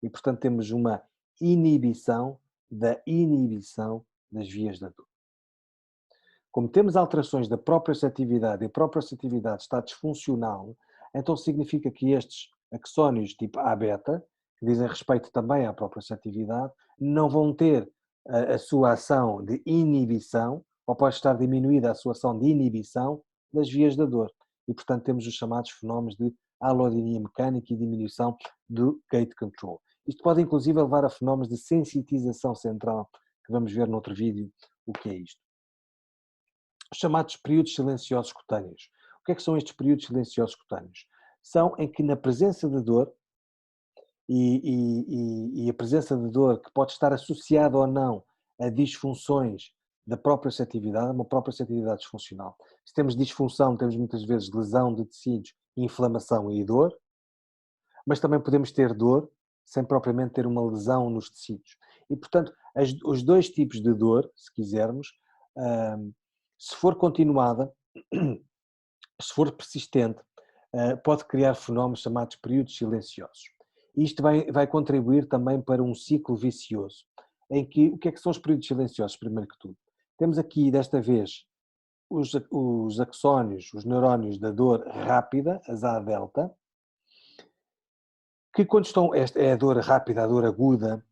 E, portanto, temos uma inibição das vias da dor. Como temos alterações da própria receptividade e a própria receptividade está disfuncional, então significa que estes axónios tipo A-beta, que dizem respeito também à própria receptividade, não vão ter a sua ação de inibição, ou pode estar diminuída a sua ação de inibição das vias da dor. E, portanto, temos os chamados fenómenos de alodinia mecânica e diminuição do gate control. Isto pode, inclusive, levar a fenómenos de sensitização central, que vamos ver noutro vídeo o que é isto. Os chamados períodos silenciosos cutâneos. O que é que são estes períodos silenciosos cutâneos? São em que na presença de dor, e a presença de dor que pode estar associada ou não a disfunções da própria receptividade, uma própria receptividade disfuncional. Se temos disfunção, temos muitas vezes lesão de tecidos, inflamação e dor, mas também podemos ter dor sem propriamente ter uma lesão nos tecidos. E, portanto, os dois tipos de dor, se quisermos, se for continuada, se for persistente, pode criar fenómenos chamados períodos silenciosos. Isto vai contribuir também para um ciclo vicioso, em que, o que é que são os períodos silenciosos, primeiro que tudo? Temos aqui, desta vez, os axónios, os neurónios da dor rápida, as A-delta, que quando estão, esta é a dor rápida, a dor aguda,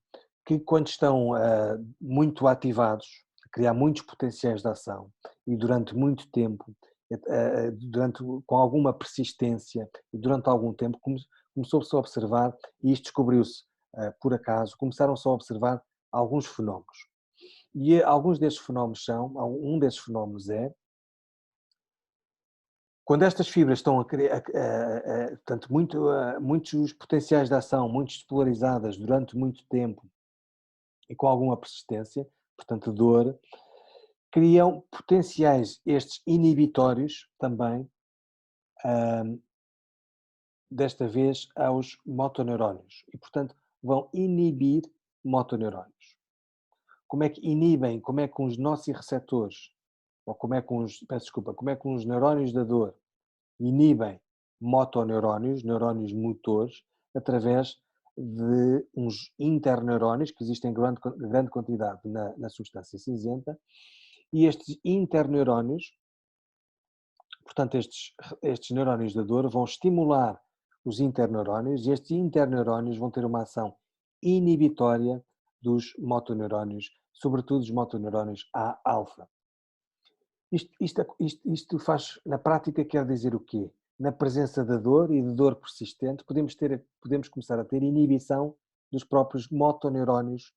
que quando estão muito ativados, criar muitos potenciais de ação e durante muito tempo, com alguma persistência e durante algum tempo, começou-se a observar, e isto descobriu-se por acaso, começaram-se a observar alguns fenómenos. E alguns destes fenómenos um desses fenómenos é, quando estas fibras estão a criar, portanto, muitos potenciais de ação, muito despolarizadas durante muito tempo e com alguma persistência, portanto dor, criam potenciais estes inibitórios também, desta vez aos motoneurónios, e portanto vão inibir motoneurónios. Como é que inibem, como é que os nociceptores, ou como é que como é que os neurónios da dor inibem motoneurónios, neurónios motores, através de uns interneurónios, que existem em grande quantidade na substância cinzenta, e estes interneurónios, portanto estes neurónios da dor, vão estimular os interneurónios, e estes interneurónios vão ter uma ação inibitória dos motoneurónios, sobretudo os motoneurónios A-alfa. Isto faz, na prática, quer dizer o quê? Na presença da dor e de dor persistente, podemos começar a ter inibição dos próprios motoneurónios,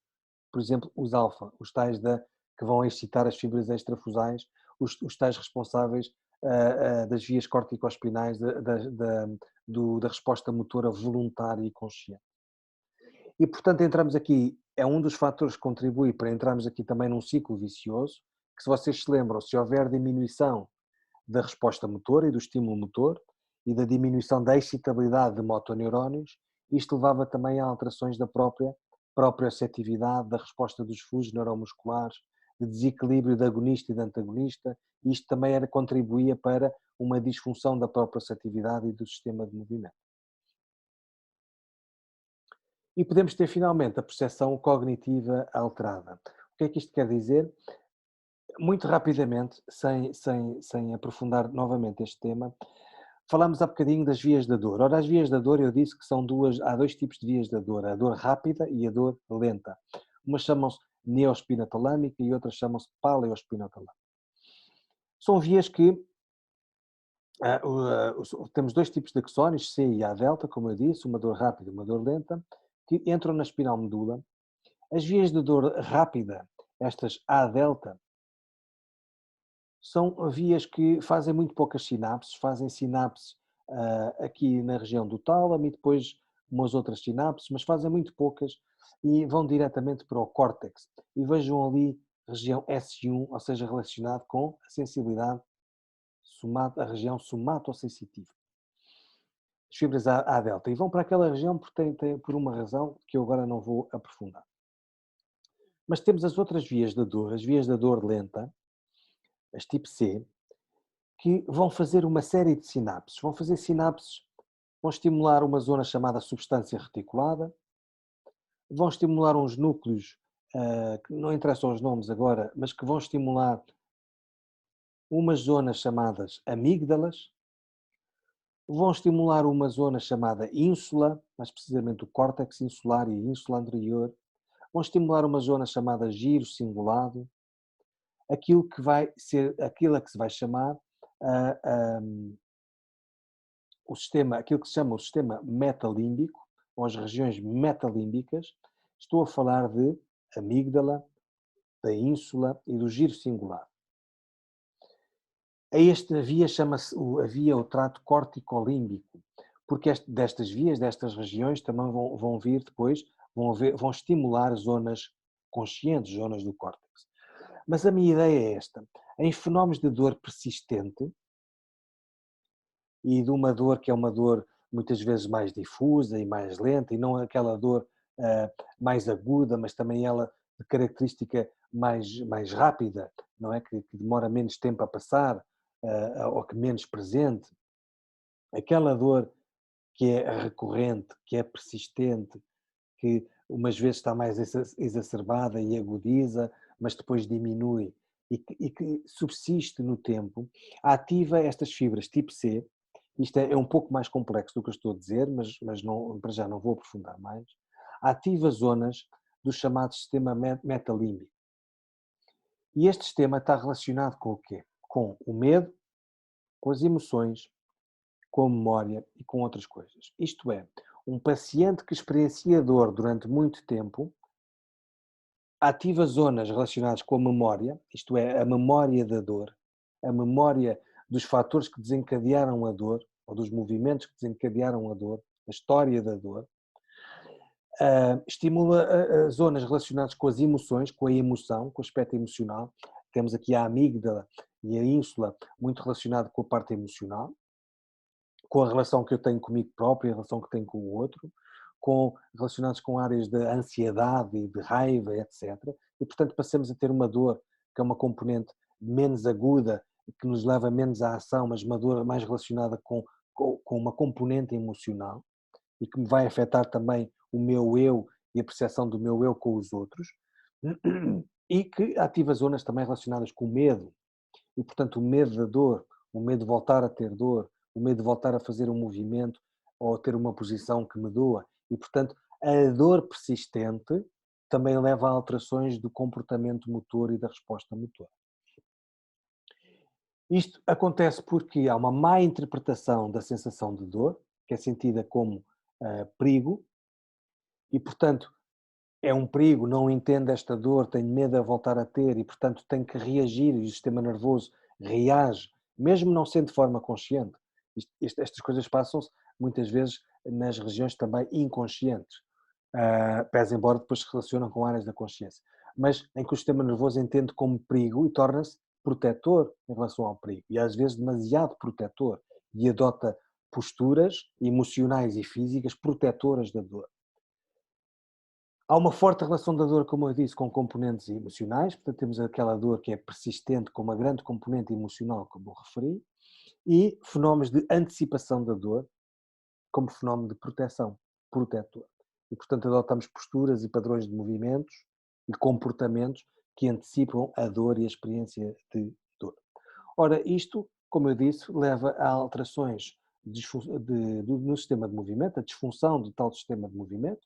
por exemplo, os alfa, os tais que vão excitar as fibras extrafusais, os tais responsáveis das vias corticoespinais, da resposta motora voluntária e consciente. E, portanto, entramos aqui, é um dos fatores que contribui para entrarmos aqui também num ciclo vicioso, que se vocês se lembram, se houver diminuição da resposta motora e do estímulo motor e da diminuição da excitabilidade de motoneurónios, isto levava também a alterações da própria receptividade, da resposta dos fluxos neuromusculares, de desequilíbrio de agonista e de antagonista, e isto também contribuía para uma disfunção da própria receptividade e do sistema de movimento. E podemos ter finalmente a percepção cognitiva alterada. O que é que isto quer dizer? Muito rapidamente, sem aprofundar novamente este tema, falámos há bocadinho das vias da dor. Ora, as vias da dor, eu disse que há dois tipos de vias da dor, a dor rápida e a dor lenta. Umas chamam-se neospinatalâmica e outras chamam-se paleospinatalâmica. São vias que temos dois tipos de axónios, C e A delta, como eu disse, uma dor rápida e uma dor lenta, que entram na espinal medula. As vias de dor rápida, estas A delta, são vias que fazem muito poucas sinapses, fazem sinapses aqui na região do tálamo e depois umas outras sinapses, mas fazem muito poucas e vão diretamente para o córtex. E vejam ali região S1, ou seja, relacionado com a sensibilidade, a região somatosensitiva. As fibras A delta. E vão para aquela região por uma razão que eu agora não vou aprofundar. Mas temos as outras vias da dor, as vias da dor lenta, as tipo C, que vão fazer uma série de sinapses. Vão fazer sinapses, vão estimular uma zona chamada substância reticulada, vão estimular uns núcleos, que não interessam os nomes agora, mas que vão estimular umas zonas chamadas amígdalas, vão estimular uma zona chamada ínsula, mais precisamente o córtex insular e ínsula anterior, vão estimular uma zona chamada giro cingulado, aquilo a que se vai chamar aquilo que se chama o sistema metalímbico, ou as regiões metalímbicas. Estou a falar de amígdala, da ínsula e do giro cingulado. A esta via chama-se o trato corticolímbico, porque destas vias, destas regiões, também vão vir depois, vão estimular zonas conscientes, zonas do córtex. Mas a minha ideia é esta: em fenómenos de dor persistente, e de uma dor que é uma dor muitas vezes mais difusa e mais lenta, e não aquela dor mais aguda, mas também ela de característica mais rápida, não é? Que demora menos tempo a passar, ou que menos presente. Aquela dor que é recorrente, que é persistente, que umas vezes está mais exacerbada e agudiza, mas depois diminui e que subsiste no tempo, ativa estas fibras tipo C. Isto é um pouco mais complexo do que eu estou a dizer, mas não, para já não vou aprofundar mais. Ativa zonas do chamado sistema metalímbico. E este sistema está relacionado com o quê? Com o medo, com as emoções, com a memória e com outras coisas. Isto é, um paciente que experiencia dor durante muito tempo ativa zonas relacionadas com a memória, isto é, a memória da dor, a memória dos fatores que desencadearam a dor, ou dos movimentos que desencadearam a dor, a história da dor. Estimula zonas relacionadas com as emoções, com a emoção, com o aspecto emocional. Temos aqui a amígdala e a ínsula muito relacionado com a parte emocional, com a relação que eu tenho comigo próprio, a relação que tenho com o outro, relacionados com áreas de ansiedade e de raiva, etc. E, portanto, passamos a ter uma dor que é uma componente menos aguda, que nos leva menos à ação, mas uma dor mais relacionada com uma componente emocional e que me vai afetar também o meu eu e a percepção do meu eu com os outros, e que ativa zonas também relacionadas com o medo, e portanto o medo da dor, o medo de voltar a ter dor, o medo de voltar a fazer um movimento ou a ter uma posição que me doa, e portanto a dor persistente também leva a alterações do comportamento motor e da resposta motora. Isto acontece porque há uma má interpretação da sensação de dor, que é sentida como perigo, e portanto é um perigo, não entendo esta dor, tenho medo de voltar a ter e portanto tenho que reagir e o sistema nervoso reage, mesmo não sendo de forma consciente. Estas coisas passam-se muitas vezes nas regiões também inconscientes, pese embora depois se relacionam com áreas da consciência, mas em que o sistema nervoso entende como perigo e torna-se protetor em relação ao perigo, e às vezes demasiado protetor, e adota posturas emocionais e físicas protetoras da dor. Há uma forte relação da dor, como eu disse, com componentes emocionais, portanto temos aquela dor que é persistente com uma grande componente emocional, como eu referi, e fenómenos de antecipação da dor, como fenómeno de proteção, protetor. E portanto adotamos posturas e padrões de movimentos e comportamentos que antecipam a dor e a experiência de dor. Ora, isto, como eu disse, leva a alterações no sistema de movimento, a disfunção do tal sistema de movimento,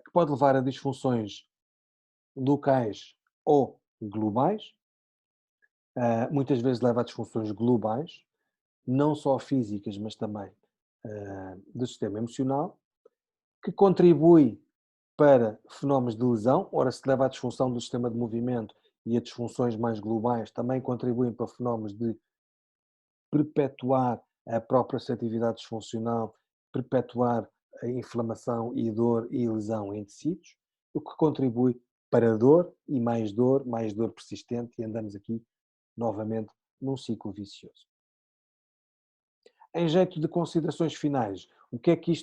que pode levar a disfunções locais ou globais, muitas vezes leva a disfunções globais, não só físicas, mas também do sistema emocional, que contribui para fenómenos de lesão. Ora, se leva à disfunção do sistema de movimento e a disfunções mais globais, também contribuem para fenómenos de perpetuar a própria atividade disfuncional, perpetuar a inflamação e dor e lesão em tecidos, o que contribui para mais dor persistente, e andamos aqui novamente num ciclo vicioso. Em jeito de considerações finais,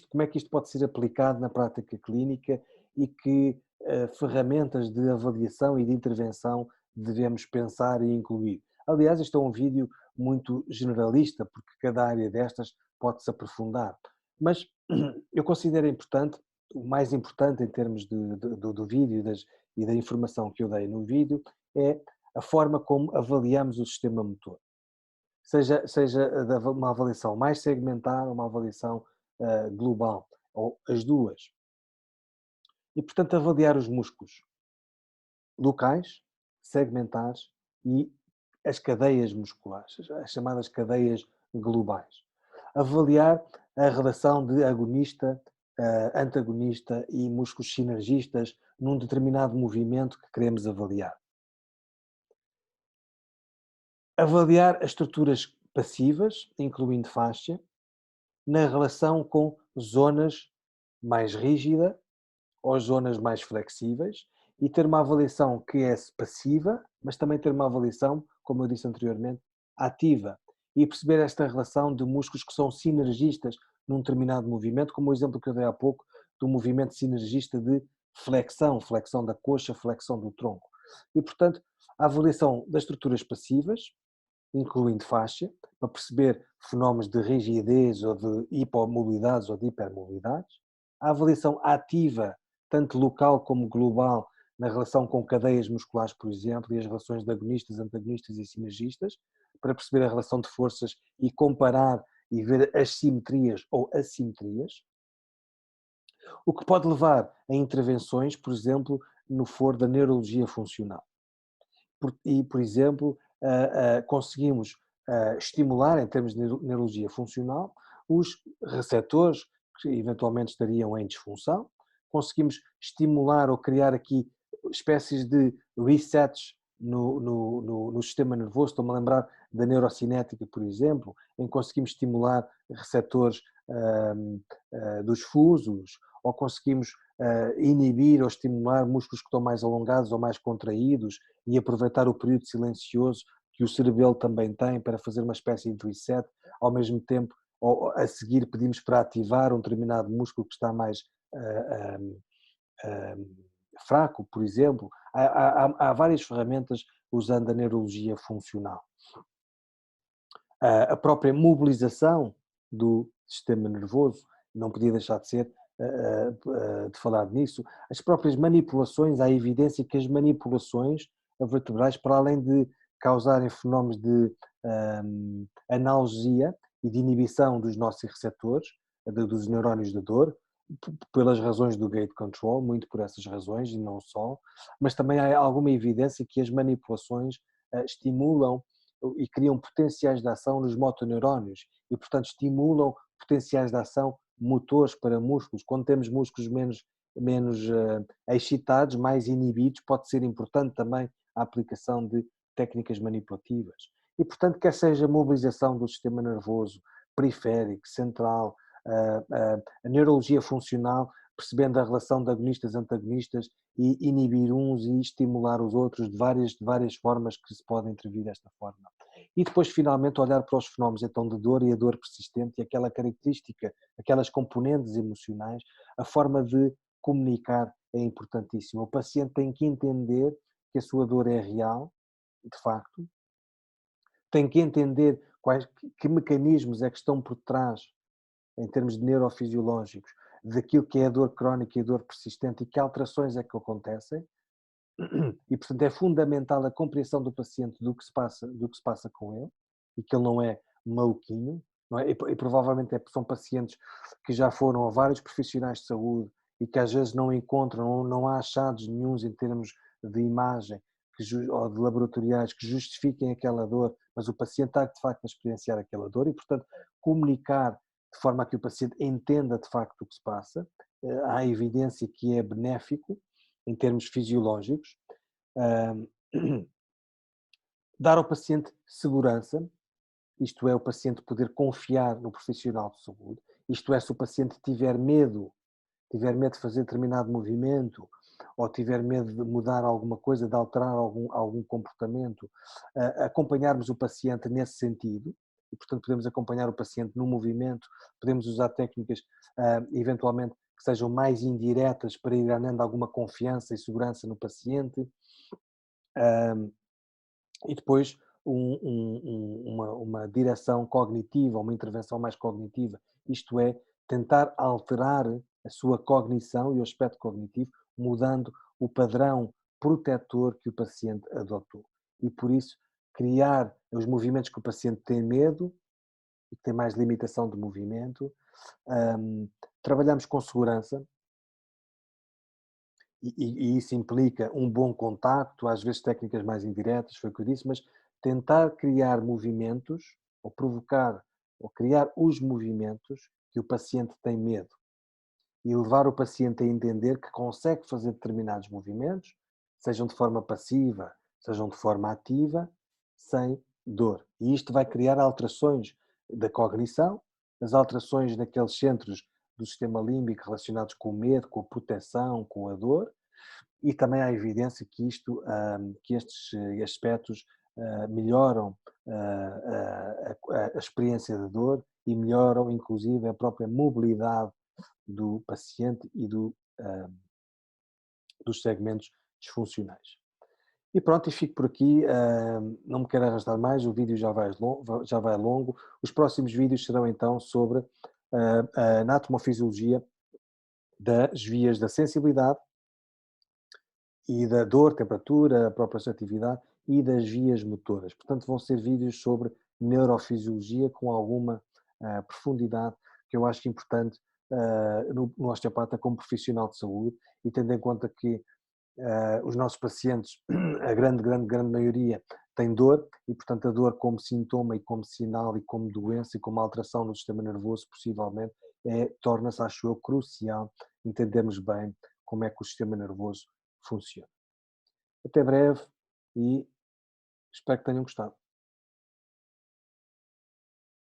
como é que isto pode ser aplicado na prática clínica e que ferramentas de avaliação e de intervenção devemos pensar e incluir? Aliás, isto é um vídeo muito generalista, porque cada área destas pode-se aprofundar. Mas eu considero importante, o mais importante em termos do vídeo e da informação que eu dei no vídeo, é a forma como avaliamos o sistema motor. Seja uma avaliação mais segmentar ou uma avaliação global, ou as duas. E, portanto, avaliar os músculos locais, segmentares e as cadeias musculares, as chamadas cadeias globais. Avaliar a relação de agonista, antagonista e músculos sinergistas num determinado movimento que queremos avaliar. Avaliar as estruturas passivas, incluindo fáscia, na relação com zonas mais rígida ou zonas mais flexíveis, e ter uma avaliação que é passiva, mas também ter uma avaliação, como eu disse anteriormente, ativa, e perceber esta relação de músculos que são sinergistas num determinado movimento, como o exemplo que eu dei há pouco do movimento sinergista de flexão da coxa, flexão do tronco. E, portanto, a avaliação das estruturas passivas, incluindo faixa, para perceber fenómenos de rigidez ou de hipomobilidades ou de hipermobilidades. A avaliação ativa, tanto local como global, na relação com cadeias musculares, por exemplo, e as relações de agonistas, antagonistas e sinergistas, para perceber a relação de forças e comparar e ver as simetrias ou assimetrias. O que pode levar a intervenções, por exemplo, no foro da neurologia funcional. Por exemplo, conseguimos estimular, em termos de neurologia funcional, os receptores que eventualmente estariam em disfunção, conseguimos estimular ou criar aqui espécies de resets no sistema nervoso. Estou-me a lembrar da neurocinética, por exemplo, em que conseguimos estimular receptores dos fusos, ou conseguimos inibir ou estimular músculos que estão mais alongados ou mais contraídos, e aproveitar o período silencioso que o cerebelo também tem para fazer uma espécie de reset. Ao mesmo tempo, a seguir pedimos para ativar um determinado músculo que está mais fraco, por exemplo. Há várias ferramentas usando a neurologia funcional. A própria mobilização do sistema nervoso, não podia deixar de ser de falar nisso. As próprias manipulações, há evidência que as manipulações vertebrais, para além de causarem fenómenos de analgesia e de inibição dos nossos receptores, dos neurónios da dor, pelas razões do gate control, muito por essas razões e não só, mas também há alguma evidência que as manipulações estimulam e criam potenciais de ação nos motoneurónios e, portanto, estimulam potenciais de ação motores para músculos. Quando temos músculos menos excitados, mais inibidos, pode ser importante também a aplicação de técnicas manipulativas. E, portanto, quer seja a mobilização do sistema nervoso periférico, central, a neurologia funcional, percebendo a relação de agonistas-antagonistas e inibir uns e estimular os outros de várias formas que se pode intervir desta forma. E depois, finalmente, olhar para os fenómenos então de dor e a dor persistente e aquela característica, aquelas componentes emocionais, a forma de comunicar é importantíssima. O paciente tem que entender que a sua dor é real, de facto, tem que entender que mecanismos é que estão por trás, em termos de neurofisiológicos, daquilo que é a dor crónica e a dor persistente e que alterações é que acontecem, E, portanto, é fundamental a compreensão do paciente do que se passa com ele, e que ele não é maluquinho, não é? E provavelmente são pacientes que já foram a vários profissionais de saúde e que às vezes não encontram, não há achados nenhuns em termos de imagem ou de laboratoriais que justifiquem aquela dor, mas o paciente está de facto a experienciar aquela dor e, portanto, comunicar de forma a que o paciente entenda de facto o que se passa. Há evidência que é benéfico em termos fisiológicos. Ahm, Dar ao paciente segurança, isto é, o paciente poder confiar no profissional de saúde, isto é, se o paciente tiver medo de fazer determinado movimento, ou tiver medo de mudar alguma coisa, de alterar algum comportamento, acompanharmos o paciente nesse sentido, e portanto podemos acompanhar o paciente no movimento, podemos usar técnicas eventualmente que sejam mais indiretas para ir ganhando alguma confiança e segurança no paciente, e depois uma direção cognitiva, uma intervenção mais cognitiva, isto é, tentar alterar a sua cognição e o aspecto cognitivo, mudando o padrão protetor que o paciente adotou. E por isso, criar os movimentos que o paciente tem medo e que tem mais limitação de movimento. Trabalhamos com segurança, e isso implica um bom contacto, às vezes técnicas mais indiretas, foi o que eu disse, mas tentar criar movimentos, ou provocar, ou criar os movimentos que o paciente tem medo e levar o paciente a entender que consegue fazer determinados movimentos, sejam de forma passiva, sejam de forma ativa, sem dor. E isto vai criar alterações da cognição, as alterações naqueles centros do sistema límbico relacionados com o medo, com a proteção, com a dor, e também há evidência que que estes aspectos melhoram a experiência de dor e melhoram inclusive a própria mobilidade do paciente e dos segmentos disfuncionais. E pronto, e fico por aqui, não me quero arrastar mais, o vídeo já vai longo. Os próximos vídeos serão então sobre a anatomofisiologia das vias da sensibilidade e da dor, temperatura, a própria atividade e das vias motoras. Portanto, vão ser vídeos sobre neurofisiologia com alguma profundidade, que eu acho importante no osteopata como profissional de saúde, e tendo em conta que os nossos pacientes, a grande maioria, tem dor e, portanto, a dor como sintoma e como sinal e como doença e como alteração no sistema nervoso, possivelmente, torna-se, acho eu, crucial entendermos bem como é que o sistema nervoso funciona. Até breve e espero que tenham gostado.